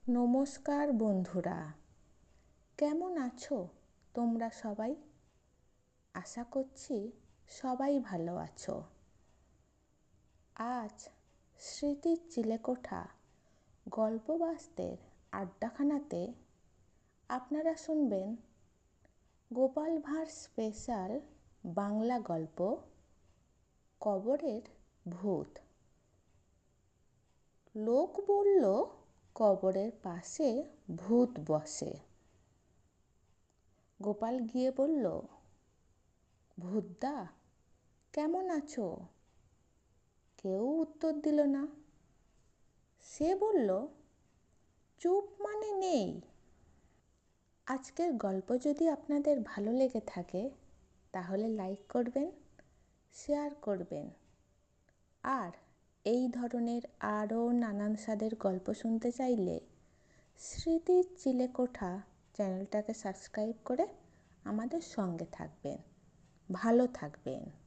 নমস্কার বন্ধুরা, কেমন আছো তোমরা সবাই? আশা করছি সবাই ভালো আছো। আজ স্মৃতির চিলেকোঠা গল্পবাস্তের আড্ডাখানাতে আপনারা শুনবেন গোপাল ভাঁড় স্পেশাল বাংলা গল্প কবরের ভূত। লোক বলল কবরের পাশে ভূত বসে। গোপাল গিয়ে বলল, ভূতদা কেমন আছো? কেউ উত্তর দিল না। সে বলল, চুপ মানে নেই। আজকের গল্প যদি আপনাদের ভালো লেগে থাকে তাহলে লাইক করবেন, শেয়ার করবেন, আর এই ধরনের আরও নানান স্বাদের গল্প শুনতে চাইলে স্মৃতির চিলেকোঠা চ্যানেলটাকে সাবস্ক্রাইব করে আমাদের সঙ্গে থাকবেন। ভালো থাকবেন।